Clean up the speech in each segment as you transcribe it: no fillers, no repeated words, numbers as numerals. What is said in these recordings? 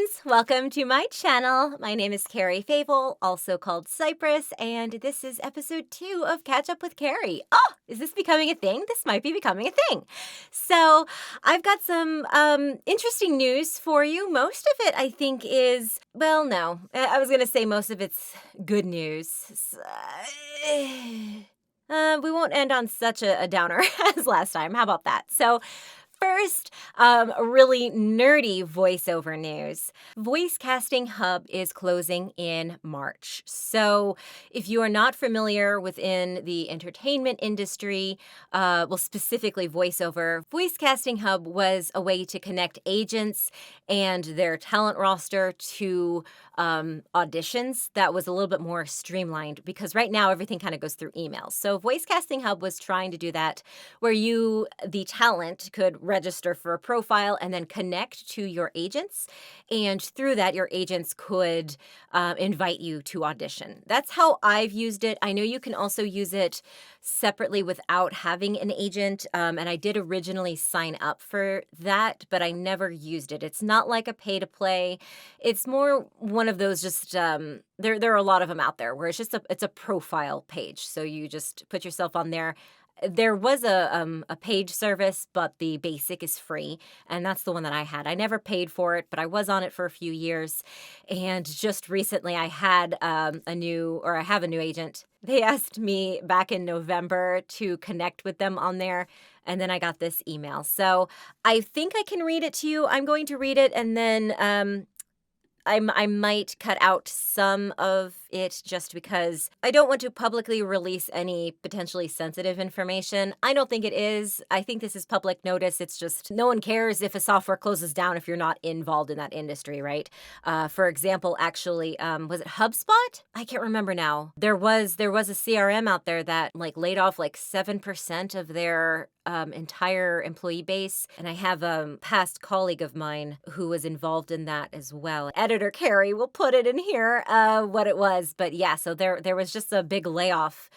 friends! Welcome to my channel. My name is Cari Fable, also called Cypress, and this is episode 2 of Catch Up with Cari. Oh, is this becoming a thing? This might be becoming a thing. So I've got some interesting news for you. Most of it, I think, is, well, no. I was going to say most of it's good news. We won't end on such a downer as last time. How about that? So first, really nerdy voiceover news. Voice Casting Hub is closing in March. So if you are not familiar within the entertainment industry, specifically voiceover, Voice Casting Hub was a way to connect agents and their talent roster to auditions that was a little bit more streamlined, because right now everything kind of goes through emails. So Voice Casting Hub was trying to do that, where you, the talent, could register for a profile and then connect to your agents. And through that, your agents could invite you to audition. That's how I've used it. I know you can also use it separately without having an agent. And I did originally sign up for that, but I never used it. It's not like a pay to play. It's more one of those just, there are a lot of them out there where it's a profile page. So you just put yourself on there. There was a paid service, but the basic is free, and that's the one that I had. I never paid for it, but I was on it for a few years, and just recently I had I have a new agent. They asked me back in November to connect with them on there, and then I got this email. So I think I can read it to you. I'm going to read it, and then I might cut out some of it just because I don't want to publicly release any potentially sensitive information. I don't think it is. I think this is public notice. It's just no one cares if a software closes down if you're not involved in that industry, right? For example, actually, was it HubSpot? I can't remember now. There was a CRM out there that laid off 7% of their entire employee base. And I have a past colleague of mine who was involved in that as well. Editor Cari will put it in here, what it was. But yeah, so there was just a big layoff,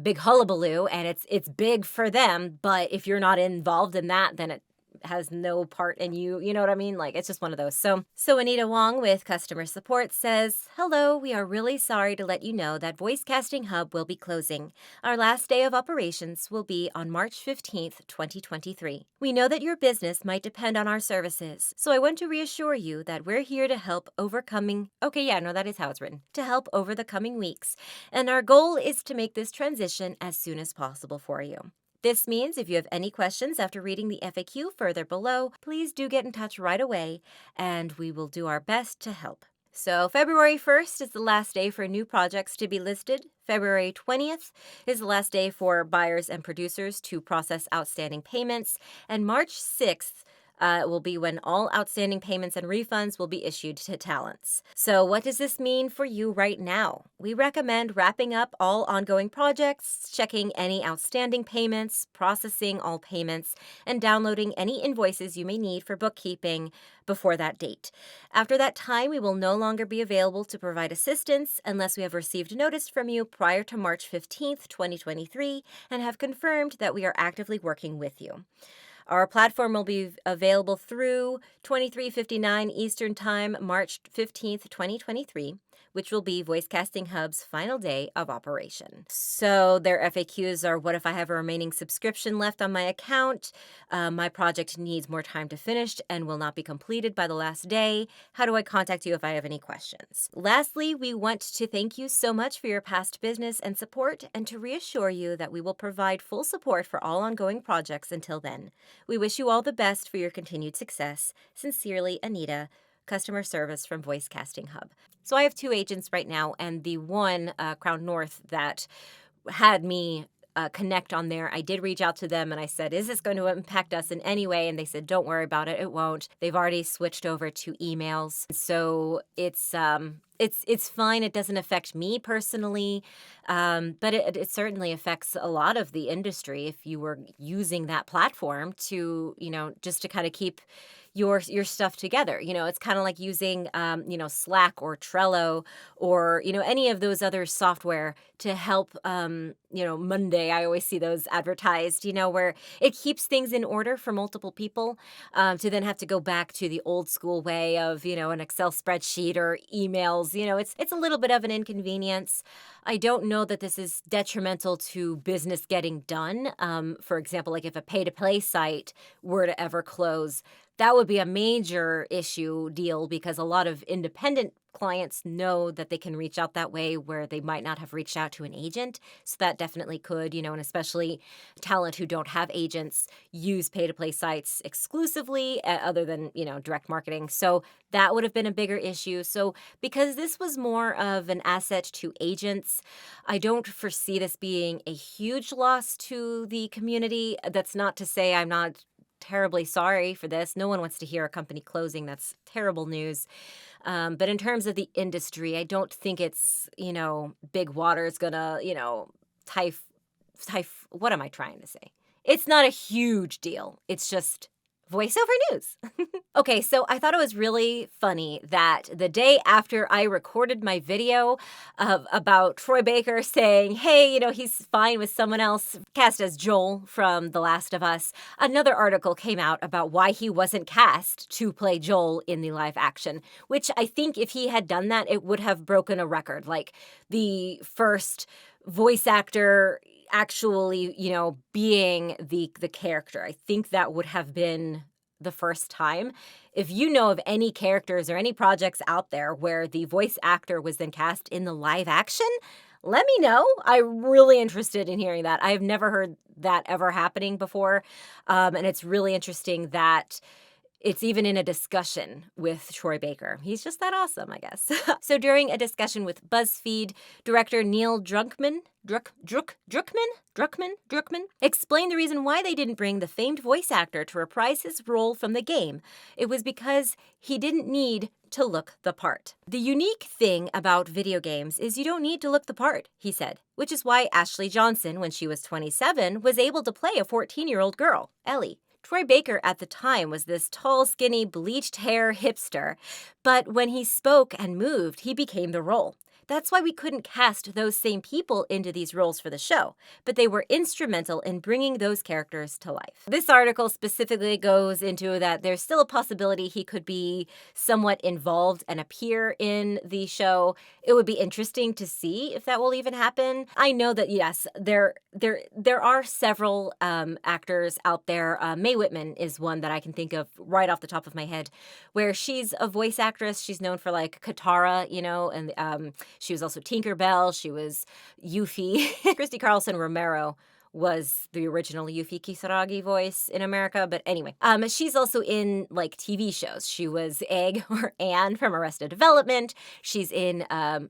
big hullabaloo, and it's big for them. But if you're not involved in that, then it has no part in you. You know what I mean? It's just one of those. So Anita Wong with customer support says, "Hello, we are really sorry to let you know that Voice Casting Hub will be closing. Our last day of operations will be on March 15th, 2023. We know that your business might depend on our services, so I want to reassure you that we're here to help that is how it's written. To help over the coming weeks. And our goal is to make this transition as soon as possible for you. This means if you have any questions after reading the FAQ further below, please do get in touch right away, and we will do our best to help." So February 1st is the last day for new projects to be listed. February 20th is the last day for buyers and producers to process outstanding payments, and March 6th will be when all outstanding payments and refunds will be issued to talents. So what does this mean for you right now? We recommend wrapping up all ongoing projects, checking any outstanding payments, processing all payments, and downloading any invoices you may need for bookkeeping before that date. After that time, we will no longer be available to provide assistance unless we have received notice from you prior to March 15th, 2023, and have confirmed that we are actively working with you. Our platform will be available through 23:59 Eastern Time, March 15th, 2023, which will be Voice Casting Hub's final day of operation. So their FAQs are, what if I have a remaining subscription left on my account? My project needs more time to finish and will not be completed by the last day. How do I contact you if I have any questions? Lastly, we want to thank you so much for your past business and support, and to reassure you that we will provide full support for all ongoing projects until then. We wish you all the best for your continued success. Sincerely, Anita, customer service from Voice Casting Hub. So I have 2 agents right now, and the one, Crown North, that had me connect on there, I did reach out to them and I said, is this going to impact us in any way? And they said, don't worry about it. It won't. They've already switched over to emails. So it's fine. It doesn't affect me personally, but it certainly affects a lot of the industry if you were using that platform to, just to kind of keep your stuff together. It's kind of like using Slack or Trello or any of those other software to help Monday. I always see those advertised, where it keeps things in order for multiple people, to then have to go back to the old school way of an Excel spreadsheet or emails. It's a little bit of an inconvenience. I don't know that this is detrimental to business getting done. For example, like if a pay-to-play site were to ever close, that would be a major issue deal because a lot of independent clients know that they can reach out that way where they might not have reached out to an agent. So that definitely could, and especially talent who don't have agents use pay-to-play sites exclusively other than, direct marketing. So that would have been a bigger issue. So because this was more of an asset to agents, I don't foresee this being a huge loss to the community. That's not to say I'm not terribly sorry for this. No one wants to hear a company closing. That's terrible news. But in terms of the industry, I don't think it's, big water is gonna, what am I trying to say? It's not a huge deal. It's just voiceover news. Okay, so I thought it was really funny that the day after I recorded my video about Troy Baker saying, hey, he's fine with someone else cast as Joel from The Last of Us, another article came out about why he wasn't cast to play Joel in the live action, which I think if he had done that, it would have broken a record. Like the first voice actor actually, being the character. I think that would have been the first time. If you know of any characters or any projects out there where the voice actor was then cast in the live action, let me know. I'm really interested in hearing that. I've never heard that ever happening before. And it's really interesting that it's even in a discussion with Troy Baker. He's just that awesome, I guess. So during a discussion with BuzzFeed, director Neil Druckmann explained the reason why they didn't bring the famed voice actor to reprise his role from the game. It was because he didn't need to look the part. The unique thing about video games is you don't need to look the part, he said, which is why Ashley Johnson, when she was 27, was able to play a 14-year-old girl, Ellie. Troy Baker at the time was this tall, skinny, bleached hair hipster, but when he spoke and moved, he became the role. That's why we couldn't cast those same people into these roles for the show, but they were instrumental in bringing those characters to life. This article specifically goes into that there's still a possibility he could be somewhat involved and appear in the show. It would be interesting to see if that will even happen. I know that, yes, there are several actors out there. Mae Whitman is one that I can think of right off the top of my head, where she's a voice actress. She's known for like Katara, and she was also Tinkerbell. She was Yuffie. Christy Carlson Romero was the original Yuffie Kisaragi voice in America. But anyway, she's also in like TV shows. She was Egg or Anne from Arrested Development. She's in,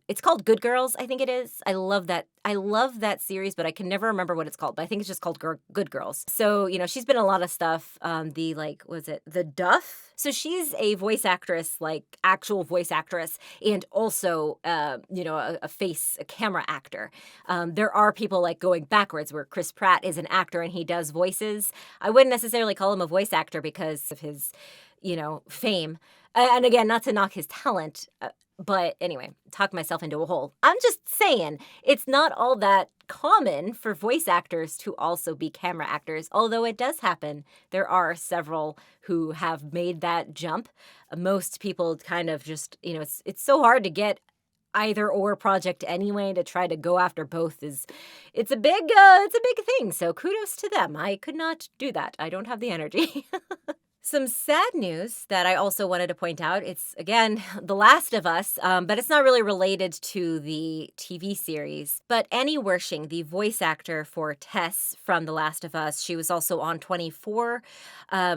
it's called Good Girls, I think it is. I love that series, but I can never remember what it's called. But I think it's just called Good Girls. So, she's been in a lot of stuff. The Duff? So she's a voice actress, like actual voice actress, and also, a camera actor. There are people like going backwards where Chris Pratt is an actor and he does voices. I wouldn't necessarily call him a voice actor because of his, fame. And again, not to knock his talent, but anyway, talk myself into a hole. I'm just saying, it's not all that common for voice actors to also be camera actors, although it does happen. There are several who have made that jump. Most people kind of just, it's so hard to get either or project anyway. To try to go after both it's a big thing. So kudos to them. I could not do that. I don't have the energy. Some sad news that I also wanted to point out. It's, again, The Last of Us, but it's not really related to the TV series. But Annie Wersching, the voice actor for Tess from The Last of Us, she was also on 24.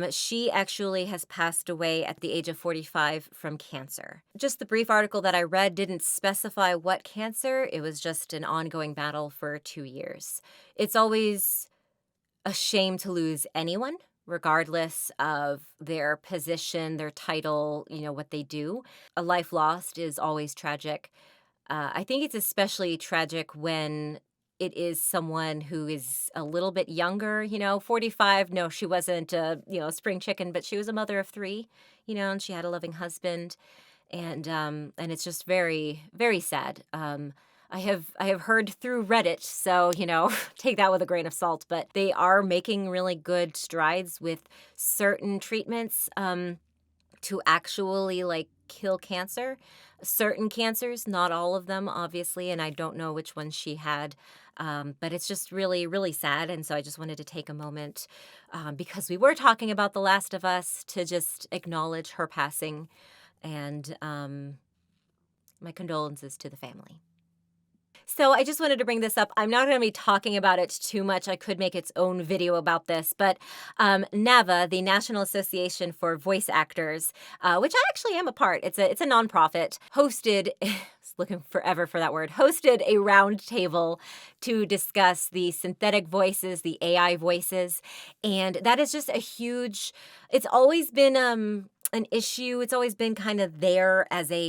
She actually has passed away at the age of 45 from cancer. Just the brief article that I read didn't specify what cancer. It was just an ongoing battle for 2 years. It's always a shame to lose anyone, regardless of their position, their title, what they do. A life lost is always tragic. I think it's especially tragic when it is someone who is a little bit younger, 45. No, she wasn't a spring chicken, but she was a mother of three, and she had a loving husband. And it's just very, very sad. I have heard through Reddit, so take that with a grain of salt, but they are making really good strides with certain treatments to actually like kill cancer. Certain cancers, not all of them, obviously, and I don't know which one she had. But it's just really, really sad. And so I just wanted to take a moment because we were talking about The Last of Us to just acknowledge her passing and my condolences to the family. So I just wanted to bring this up. I'm not going to be talking about it too much. I could make its own video about this, but NAVA, the National Association for Voice Actors, which I actually am a part. It's a nonprofit, hosted. Looking forever for that word, hosted a roundtable to discuss the synthetic voices, the AI voices. And that is just a huge, it's always been an issue. It's always been kind of there as a,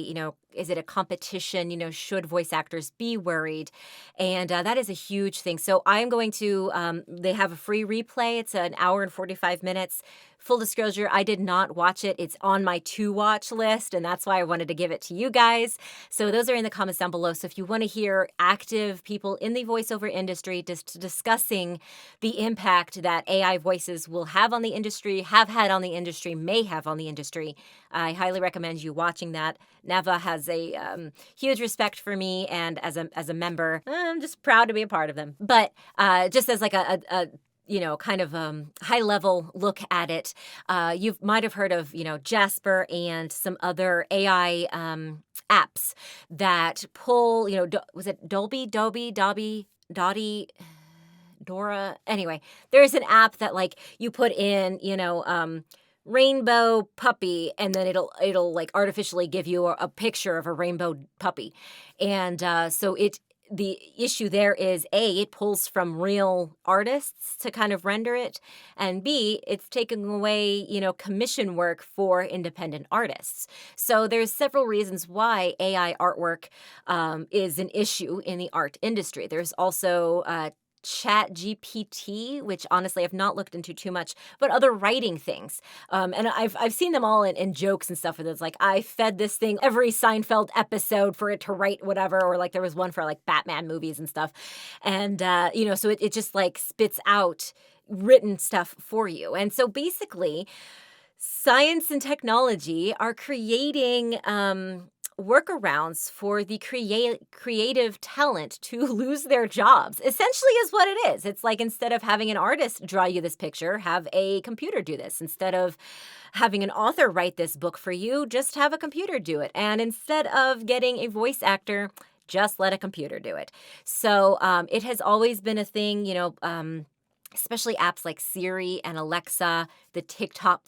is it a competition? Should voice actors be worried? And that is a huge thing. So I'm going to, they have a free replay. It's an hour and 45 minutes. Full disclosure, I did not watch it. It's on my to-watch list, and that's why I wanted to give it to you guys. So those are in the comments down below. So if you want to hear active people in the voiceover industry just discussing the impact that AI voices will have on the industry, have had on the industry, may have on the industry, I highly recommend you watching that. NAVA has a huge respect for me, and as a member, I'm just proud to be a part of them. But just as like a kind of high level look at it. You might have heard of, Jasper and some other AI apps that pull, was it Dolby, Dottie, Dora? Anyway, there's an app that like you put in, rainbow puppy, and then it'll like artificially give you a picture of a rainbow puppy. And so the issue there is A, it pulls from real artists to kind of render it, and B, it's taking away, commission work for independent artists. So there's several reasons why AI artwork is an issue in the art industry. There's also Chat GPT, which honestly I've not looked into too much, but other writing things. And I've seen them all in jokes and stuff where it's like, I fed this thing every Seinfeld episode for it to write whatever, or like there was one for like Batman movies and stuff. And, so it just like spits out written stuff for you. And so basically, science and technology are creating workarounds for the creative talent to lose their jobs, essentially is what it is. It's like, instead of having an artist draw you this picture, have a computer do this. Instead of having an author write this book for you, just have a computer do it. And instead of getting a voice actor, just let a computer do it. So it has always been a thing, especially apps like Siri and Alexa, the TikTok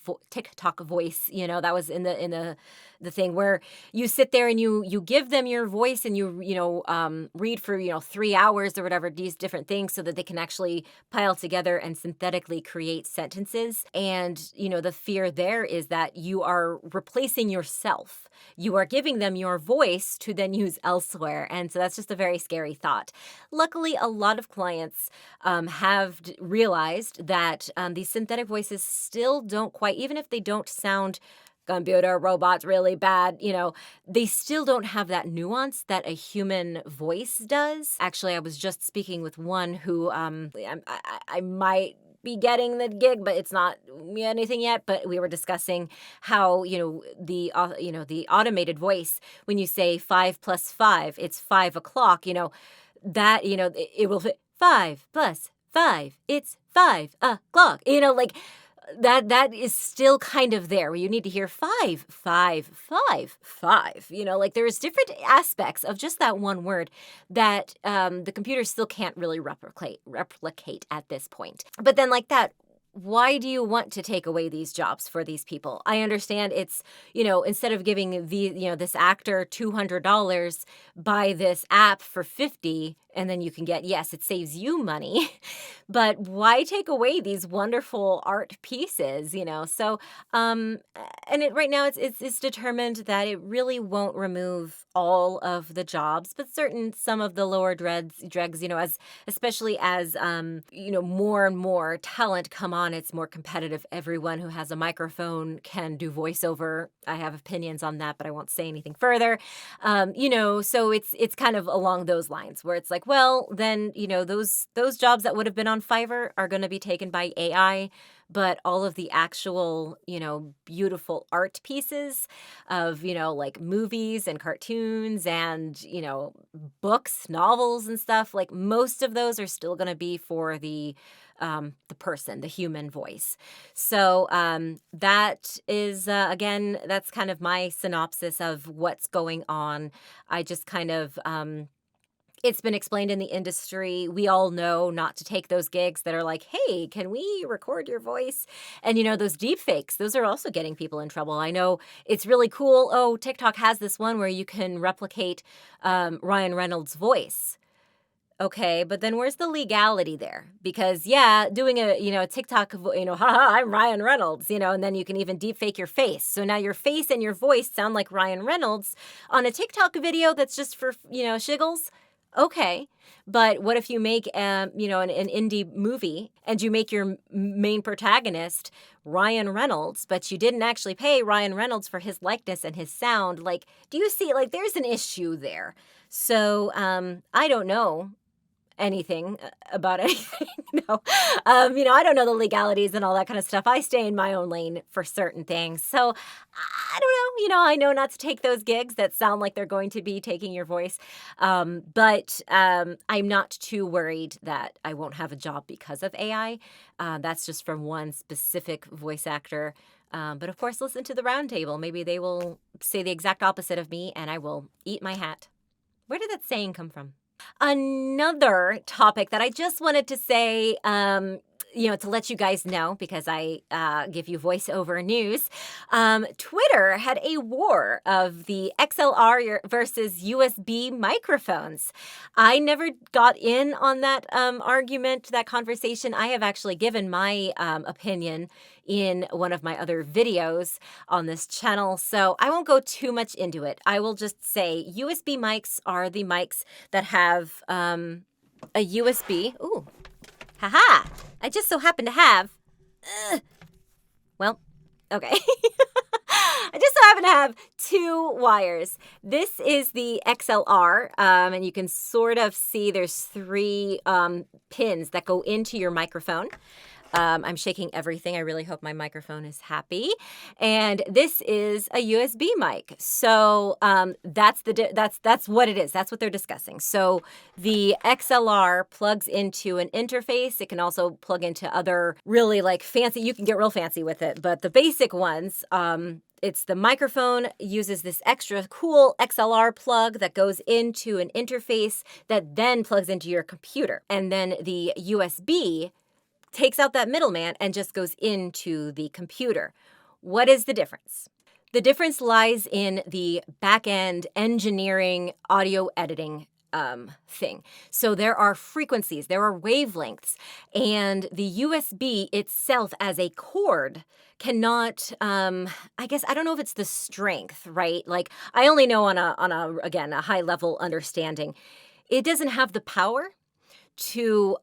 voice, that was in the thing where you sit there and you give them your voice and you read for 3 hours or whatever, these different things, so that they can actually pile together and synthetically create sentences. And the fear there is that you are replacing yourself. You are giving them your voice to then use elsewhere, and so that's just a very scary thought. Luckily, a lot of clients have realized that these synthetic voices still don't quite, even if they don't sound computer robots really bad, they still don't have that nuance that a human voice does. Actually, I was just speaking with one who I might be getting the gig, but it's not anything yet. But we were discussing how the automated voice, when you say 5 plus 5, it's 5 o'clock. That it will fit 5 plus 5, it's 5 o'clock. That is still kind of there, where you need to hear 5, 5, 5, 5. There's different aspects of just that one word that the computer still can't really replicate at this point. But then like that, why do you want to take away these jobs for these people? I understand it's, instead of giving this actor $200, buy this app for $50, And then you can get, yes, it saves you money, but why take away these wonderful art pieces, you know? So, and it right now it's determined that it really won't remove all of the jobs, but some of the lower dregs, you know, as especially as you know, more and more talent come on, it's more competitive. Everyone who has a microphone can do voiceover. I have opinions on that, but I won't say anything further. You know, so it's kind of along those lines where it's like, well, then, you know, those jobs that would have been on Fiverr are going to be taken by AI, but all of the actual, you know, beautiful art pieces of, you know, like movies and cartoons and, you know, books, novels and stuff, like most of those are still going to be for the person, the human voice. So that is, again, that's kind of my synopsis of what's going on. I just kind of, it's been explained in the industry. We all know not to take those gigs that are like, hey, can we record your voice? And, you know, those deep fakes, those are also getting people in trouble. I know it's really cool. Oh, TikTok has this one where you can replicate Ryan Reynolds' voice. Okay, but then where's the legality there? Because yeah, doing a TikTok, haha, I'm Ryan Reynolds, and then you can even deep fake your face. So now your face and your voice sound like Ryan Reynolds on a TikTok video that's just for, shiggles. Okay, but what if you make, an indie movie and you make your main protagonist Ryan Reynolds, but you didn't actually pay Ryan Reynolds for his likeness and his sound? Like, do you see, like, there's an issue there. So, I don't know anything about anything. No. I don't know the legalities and all that kind of stuff. I stay in my own lane for certain things. So I don't know. I know not to take those gigs that sound like they're going to be taking your voice. But I'm not too worried that I won't have a job because of AI. That's just from one specific voice actor. But of course, listen to the roundtable. Maybe they will say the exact opposite of me and I will eat my hat. Where did that saying come from? Another topic that I just wanted to say, to let you guys know, because I give you voiceover news, Twitter had a war of the XLR versus USB microphones. I never got in on that argument, that conversation. I have actually given my opinion in one of my other videos on this channel, so I won't go too much into it. I will just say USB mics are the mics that have a USB. Ooh, haha! I just so happen to have. Okay. I just so happen to have two wires. This is the XLR, and you can sort of see there's three pins that go into your microphone. I'm shaking everything. I really hope my microphone is happy. And this is a USB mic. So that's what it is. That's what they're discussing. So the XLR plugs into an interface. It can also plug into other really like fancy. You can get real fancy with it. But the basic ones, it's the microphone uses this extra cool XLR plug that goes into an interface that then plugs into your computer. And then the USB takes out that middleman and just goes into the computer. What is the difference? The difference lies in the back-end engineering audio editing thing. So there are frequencies, there are wavelengths, and the USB itself as a cord cannot, I guess, I don't know if it's the strength, right? Like, I only know on a high level understanding. It doesn't have the power to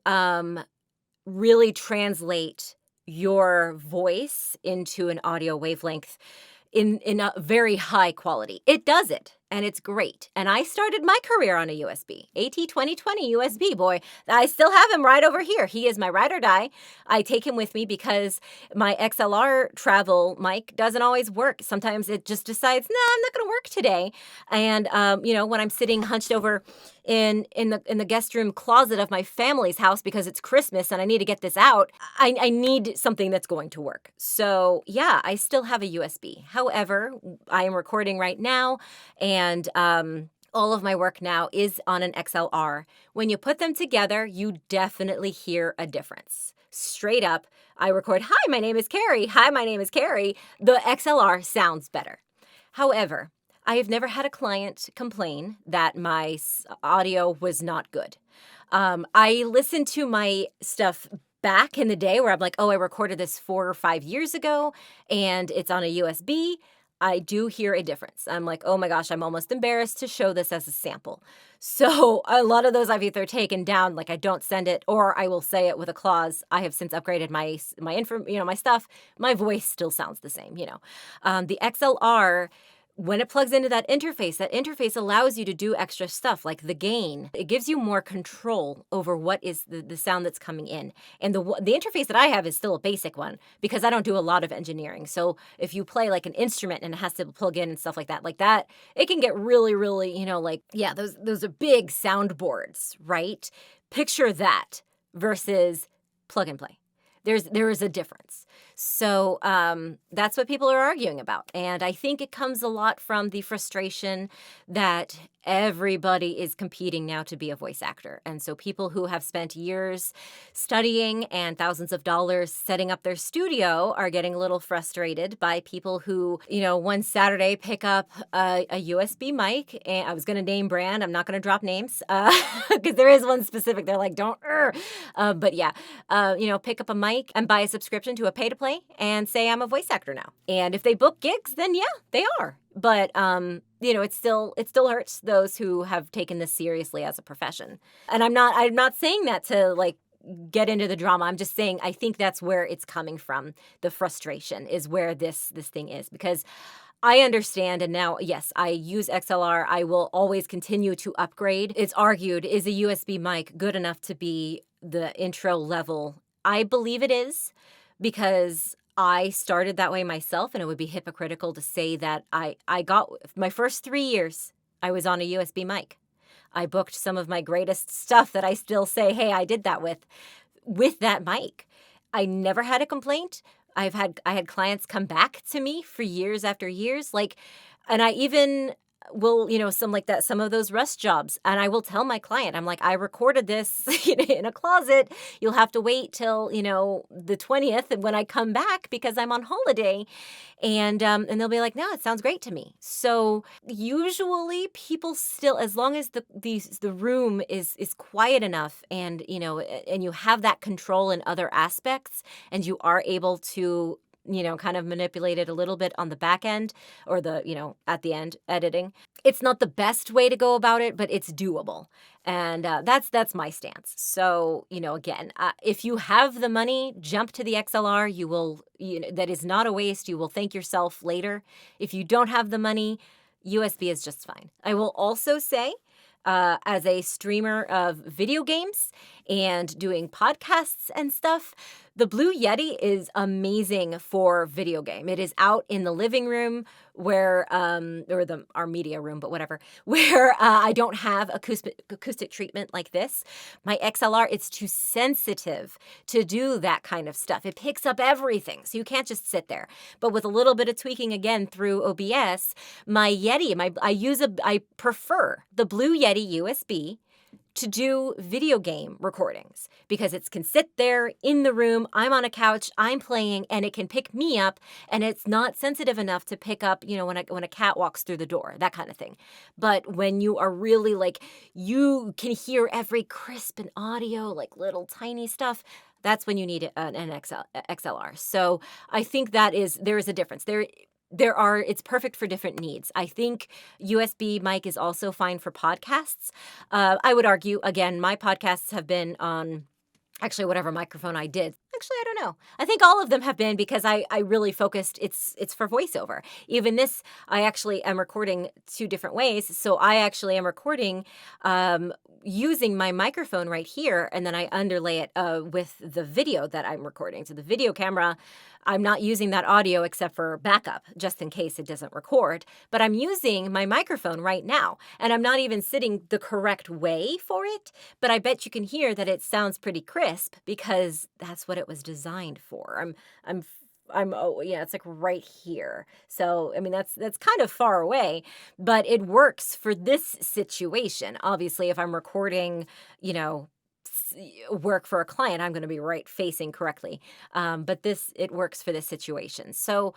really translate your voice into an audio wavelength in a very high quality. It does it, and it's great. And I started my career on a USB, AT2020 USB, boy. I still have him right over here. He is my ride or die. I take him with me because my XLR travel mic doesn't always work. Sometimes it just decides, no, I'm not going to work today. And, when I'm sitting hunched over in the guest room closet of my family's house because it's Christmas and I need to get this out, I need something that's going to work. So yeah, I still have a USB. However, I am recording right now, and all of my work now is on an XLR. When you put them together, you definitely hear a difference. Straight up, I record, hi, my name is Cari. Hi, my name is Cari. The XLR sounds better. However, I have never had a client complain that my audio was not good. I listen to my stuff back in the day where I'm like, oh, I recorded this 4 or 5 years ago and it's on a USB. I do hear a difference. I'm like, oh my gosh, I'm almost embarrassed to show this as a sample. So a lot of those I've either taken down, like I don't send it, or I will say it with a clause. I have since upgraded my info, my stuff. My voice still sounds the same. The XLR. When it plugs into that interface allows you to do extra stuff like the gain. It gives you more control over what is the sound that's coming in. And the interface that I have is still a basic one because I don't do a lot of engineering. So if you play like an instrument and it has to plug in and stuff like that, it can get really, really, those are big soundboards, right? Picture that versus plug and play. There is a difference. So that's what people are arguing about. And I think it comes a lot from the frustration that everybody is competing now to be a voice actor. And so people who have spent years studying and thousands of dollars setting up their studio are getting a little frustrated by people who, one Saturday pick up a USB mic. And I was going to name brand. I'm not going to drop names because there is one specific. They're like, don't. But yeah, pick up a mic and buy a subscription to a pay-to-play and say I'm a voice actor now. And if they book gigs, then yeah, they are. But it still hurts those who have taken this seriously as a profession. And I'm not saying that to like get into the drama. I'm just saying I think that's where it's coming from. The frustration is where this thing is, because I understand, and now, yes, I use XLR. I will always continue to upgrade. It's argued, is a USB mic good enough to be the intro level? I believe it is, because I started that way myself, and it would be hypocritical to say that I got my first 3 years, I was on a USB mic. I booked some of my greatest stuff that I still say, hey, I did that with that mic. I never had a complaint. I had clients come back to me for years after years, and I even will, some of those rush jobs. And I will tell my client, I'm like, I recorded this in a closet. You'll have to wait till, the 20th when I come back because I'm on holiday. And they'll be like, no, it sounds great to me. So usually people still, as long as the room is quiet enough and, and you have that control in other aspects and you are able to kind of manipulate it a little bit on the back end or at the end editing. It's not the best way to go about it, but it's doable. And that's my stance. So, again, if you have the money, jump to the XLR. You will, that is not a waste. You will thank yourself later. If you don't have the money, USB is just fine. I will also say, as a streamer of video games and doing podcasts and stuff, the Blue Yeti is amazing for video game. It is out in the living room where, or our media room, but whatever, where I don't have acoustic treatment like this. My XLR, it's too sensitive to do that kind of stuff. It picks up everything, so you can't just sit there. But with a little bit of tweaking again through OBS, my Yeti, I prefer the Blue Yeti USB to do video game recordings because it can sit there in the room. I'm on a couch, I'm playing, and it can pick me up, and it's not sensitive enough to pick up, when a cat walks through the door, that kind of thing. But when you are really you can hear every crisp and audio, little tiny stuff, that's when you need an XLR. So I think there is a difference. It's perfect for different needs. I think USB mic is also fine for podcasts. I would argue, again, my podcasts have been on actually whatever microphone I did. Actually, I don't know. I think all of them have been because I really focused. It's for voiceover. Even this, I actually am recording 2 different ways. So I actually am recording using my microphone right here, and then I underlay it with the video that I'm recording. So the video camera, I'm not using that audio except for backup, just in case it doesn't record. But I'm using my microphone right now, and I'm not even sitting the correct way for it. But I bet you can hear that it sounds pretty crisp because that's what it was designed for. Oh yeah, it's right here. So I mean that's kind of far away, but it works for this situation. Obviously, if I'm recording, work for a client, I'm going to be right facing correctly. But it works for this situation. So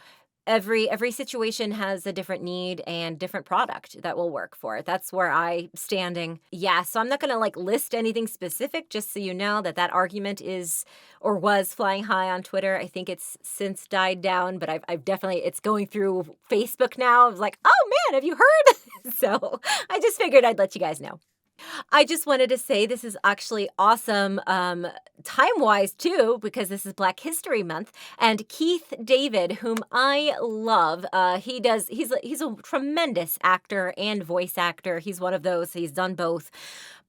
every situation has a different need and different product that will work for it. That's where I standing. Yeah, so I'm not going to like list anything specific, just so you know that that argument is or was flying high on Twitter. I think it's since died down, but I've definitely, it's going through Facebook now. I was like, oh man, have you heard? So I just figured I'd let you guys know. I just wanted to say this is actually awesome, time-wise too, because this is Black History Month. And Keith David, whom I love, he's a tremendous actor and voice actor. He's one of those. He's done both.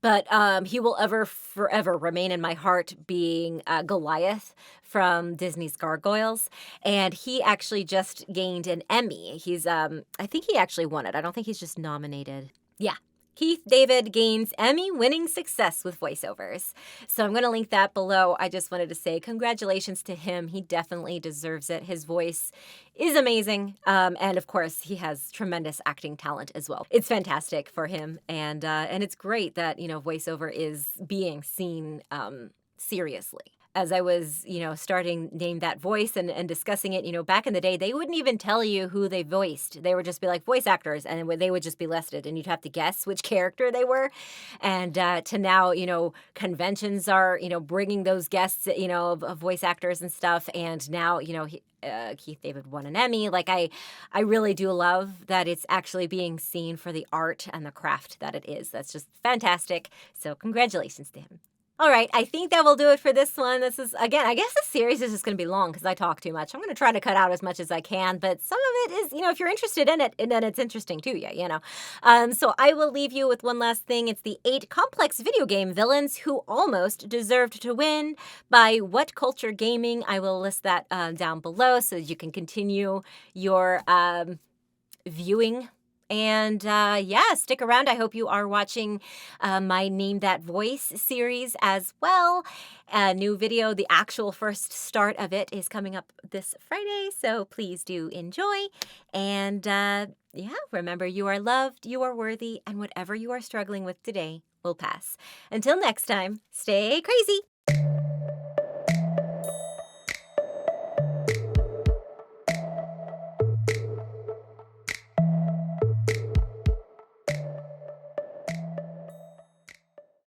But he will forever remain in my heart being Goliath from Disney's Gargoyles. And he actually just gained an Emmy. I think he actually won it. I don't think he's just nominated. Yeah. Keith David gains Emmy-winning success with voiceovers. So I'm going to link that below. I just wanted to say congratulations to him. He definitely deserves it. His voice is amazing. And of course, he has tremendous acting talent as well. It's fantastic for him. And it's great that, voiceover is being seen seriously. As I was, starting Name That Voice and discussing it, back in the day, they wouldn't even tell you who they voiced. They would just be like voice actors, and they would just be listed, and you'd have to guess which character they were. And to now, conventions are, bringing those guests, of voice actors and stuff. And now, Keith David won an Emmy. Like, I really do love that it's actually being seen for the art and the craft that it is. That's just fantastic. So congratulations to him. All right, I think that will do it for this one. This is, again, I guess the series is just going to be long because I talk too much. I'm going to try to cut out as much as I can, but some of it is, if you're interested in it, and then it's interesting to you, So I will leave you with one last thing. It's the 8 complex video game villains who almost deserved to win by What Culture Gaming. I will list that down below so that you can continue your viewing. And stick around. I hope you are watching my Name That Voice series as well. A new video, the actual first start of it, is coming up this Friday. So please do enjoy. And remember, you are loved, you are worthy, and whatever you are struggling with today will pass. Until next time, stay crazy.